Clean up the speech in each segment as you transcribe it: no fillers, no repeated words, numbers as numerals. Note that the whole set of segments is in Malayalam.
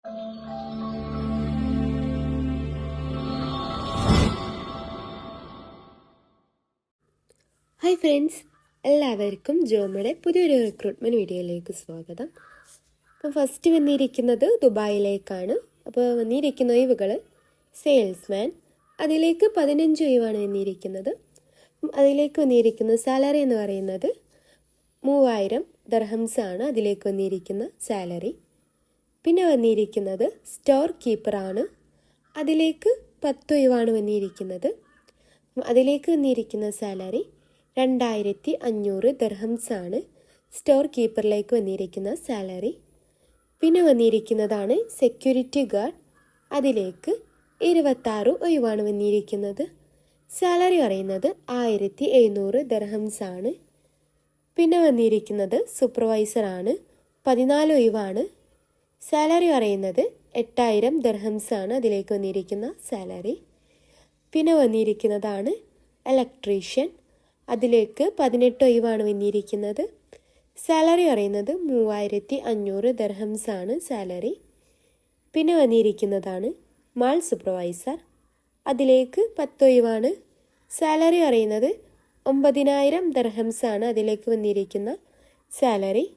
ഹായ് ഫ്രണ്ട്സ്, എല്ലാവർക്കും ജോമയുടെ പുതിയൊരു റിക്രൂട്ട്മെൻറ്റ് വീഡിയോയിലേക്ക് സ്വാഗതം. അപ്പോൾ ഫസ്റ്റ് വന്നിരിക്കുന്നത് ദുബായിലേക്കാണ്. അപ്പോൾ വന്നിരിക്കുന്ന ഒഴിവുകൾ സെയിൽസ്മാൻ, അതിലേക്ക് 15 ഒഴിവാണ് വന്നിരിക്കുന്നത്. അതിലേക്ക് വന്നിരിക്കുന്ന സാലറി എന്ന് പറയുന്നത് 3000 ദർഹംസ് ആണ് അതിലേക്ക് വന്നിരിക്കുന്ന സാലറി. പിന്നെ വന്നിരിക്കുന്നത് സ്റ്റോർ കീപ്പറാണ്, അതിലേക്ക് 10 ഒഴിവാണ് വന്നിരിക്കുന്നത്. അതിലേക്ക് വന്നിരിക്കുന്ന സാലറി 2500 ദർഹംസ് ആണ് സ്റ്റോർ കീപ്പറിലേക്ക് വന്നിരിക്കുന്ന സാലറി. പിന്നെ വന്നിരിക്കുന്നതാണ് സെക്യൂരിറ്റി ഗാർഡ്, അതിലേക്ക് 26 ഒഴിവാണ് വന്നിരിക്കുന്നത്. സാലറി പറയുന്നത് 1700 ദർഹംസ് ആണ്. പിന്നെ വന്നിരിക്കുന്നത് സൂപ്പർവൈസറാണ്, 14 ഒഴിവാണ്. സാലറി പറയുന്നത് 8000 ദർഹംസ് ആണ് അതിലേക്ക് വന്നിരിക്കുന്ന സാലറി. പിന്നെ വന്നിരിക്കുന്നതാണ് ഇലക്ട്രീഷ്യൻ, അതിലേക്ക് 18 ഒഴിവാണ് വന്നിരിക്കുന്നത്. സാലറി പറയുന്നത് 3500 ദർഹംസ് ആണ് സാലറി. പിന്നെ വന്നിരിക്കുന്നതാണ് മാൾ സൂപ്പർവൈസർ, അതിലേക്ക് 10 ഒഴിവാണ്. സാലറി പറയുന്നത് 9000 ദർഹംസ് ആണ് അതിലേക്ക് വന്നിരിക്കുന്ന സാലറി.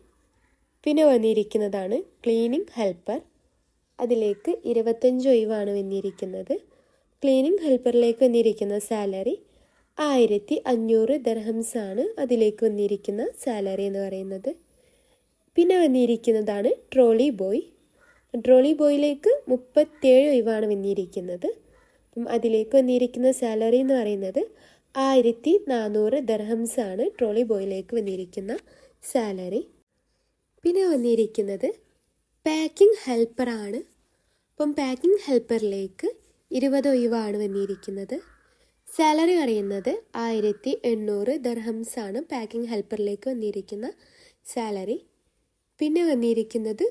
പിന്നെ വന്നിരിക്കുന്നതാണ് ക്ലീനിങ് ഹെൽപ്പർ, അതിലേക്ക് 25 ഒഴിവാണ് വന്നിരിക്കുന്നത്. ക്ലീനിങ് ഹെൽപ്പറിലേക്ക് വന്നിരിക്കുന്ന സാലറി 1500 ദർഹംസ് ആണ് അതിലേക്ക് വന്നിരിക്കുന്ന സാലറി എന്ന് പറയുന്നത്. പിന്നെ വന്നിരിക്കുന്നതാണ് ട്രോളി ബോയ്, ട്രോളി ബോയിലേക്ക് 37 ഒഴിവാണ് വന്നിരിക്കുന്നത്. അപ്പം അതിലേക്ക് വന്നിരിക്കുന്ന സാലറി എന്ന് പറയുന്നത് 1400 ദർഹംസ് ആണ് ട്രോളി ബോയിലേക്ക് വന്നിരിക്കുന്ന സാലറി. പിന്നെ വന്നിരിക്കുന്നത് പാക്കിംഗ് ഹെൽപ്പറാണ്. അപ്പം പാക്കിംഗ് ഹെൽപ്പറിലേക്ക് 20 ഒഴിവാണ് വന്നിരിക്കുന്നത്. സാലറി പറയുന്നത് 1800 ദർഹംസ് ആണ് പാക്കിംഗ് ഹെൽപ്പറിലേക്ക് വന്നിരിക്കുന്ന സാലറി. പിന്നെ വന്നിരിക്കുന്നത്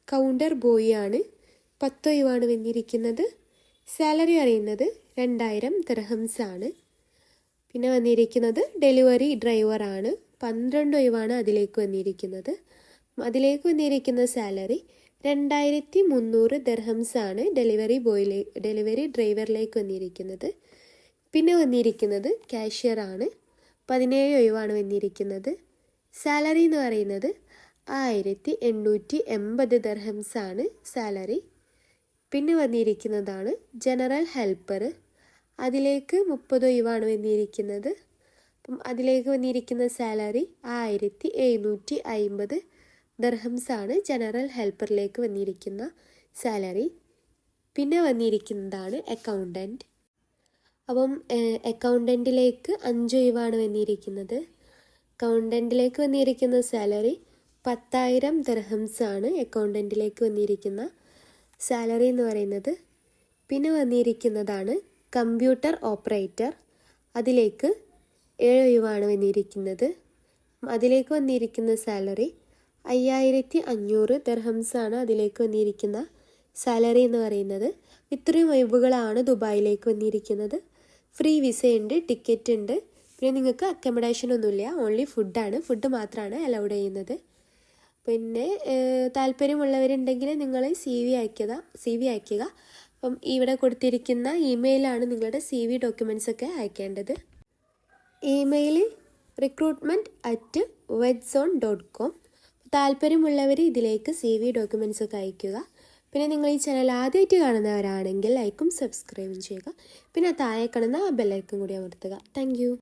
കൗണ്ടർ ബോയ് ആണ്, 10 ഒഴിവാണ് വന്നിരിക്കുന്നത്. സാലറി പറയുന്നത് 2000 ദർഹംസ് ആണ്. പിന്നെ വന്നിരിക്കുന്നത് ഡെലിവറി ഡ്രൈവറാണ്, 12 ഒഴിവാണ് അതിലേക്ക് വന്നിരിക്കുന്നത്. അതിലേക്ക് വന്നിരിക്കുന്ന സാലറി 2300 ദർഹംസ് ആണ് ഡെലിവറി ഡ്രൈവറിലേക്ക് വന്നിരിക്കുന്നത്. പിന്നെ വന്നിരിക്കുന്നത് കാഷ്യറാണ്, 17 ഒഴിവാണ് വന്നിരിക്കുന്നത്. സാലറി എന്ന് പറയുന്നത് 1880 ദർഹംസ് ആണ് സാലറി. പിന്നെ വന്നിരിക്കുന്നതാണ് ജനറൽ ഹെൽപ്പർ, അതിലേക്ക് 30 ഒഴിവാണ് വന്നിരിക്കുന്നത്. അപ്പം അതിലേക്ക് വന്നിരിക്കുന്ന സാലറി 1750 ദർഹംസ് ആണ് ജനറൽ ഹെൽപ്പറിലേക്ക് വന്നിരിക്കുന്ന സാലറി. പിന്നെ വന്നിരിക്കുന്നതാണ് അക്കൗണ്ടൻറ്റ്. അപ്പം അക്കൗണ്ടൻറ്റിലേക്ക് 5 ഒഴിവാണ് വന്നിരിക്കുന്നത്. അക്കൗണ്ടൻറ്റിലേക്ക് വന്നിരിക്കുന്ന സാലറി 10,000 ദർഹംസ് ആണ് അക്കൗണ്ടൻറ്റിലേക്ക് വന്നിരിക്കുന്ന സാലറി എന്ന് പറയുന്നത്. പിന്നെ വന്നിരിക്കുന്നതാണ് കമ്പ്യൂട്ടർ ഓപ്പറേറ്റർ, അതിലേക്ക് 7 ഒഴിവാണ് വന്നിരിക്കുന്നത്. അതിലേക്ക് വന്നിരിക്കുന്ന സാലറി 5500 ദർഹംസ് ആണ് അതിലേക്ക് വന്നിരിക്കുന്ന സാലറി എന്ന് പറയുന്നത്. ഇത്രയും ഒഴിവുകളാണ് ദുബായിലേക്ക് വന്നിരിക്കുന്നത്. ഫ്രീ വിസ ഉണ്ട്, ടിക്കറ്റ് ഉണ്ട്. പിന്നെ നിങ്ങൾക്ക് അക്കോമഡേഷൻ ഒന്നുമില്ല, ഓൺലി ഫുഡാണ്, ഫുഡ് മാത്രമാണ് അലൗഡ് ചെയ്യുന്നത്. പിന്നെ താല്പര്യമുള്ളവരുണ്ടെങ്കിൽ നിങ്ങൾ CV അയക്കുക. അപ്പം ഇവിടെ കൊടുത്തിരിക്കുന്ന ഇമെയിലാണ് നിങ്ങളുടെ CV ഡോക്യുമെൻറ്റ്സ് ഒക്കെ അയക്കേണ്ടത്. Email recruitment@wedzone.com. താല്പര്യമുള്ളവർ ഇതിലേക്ക് CV ഡോക്യുമെൻറ്റ്സ് ഒക്കെ അയക്കുക. പിന്നെ നിങ്ങൾ ഈ ചാനൽ ആദ്യമായിട്ട് കാണുന്നവരാണെങ്കിൽ ലൈക്കും സബ്സ്ക്രൈബും ചെയ്യുക. പിന്നെ താഴെ കാണുന്ന ആ ബെല്ലൈക്കൺ കൂടി അമർത്തുക. താങ്ക്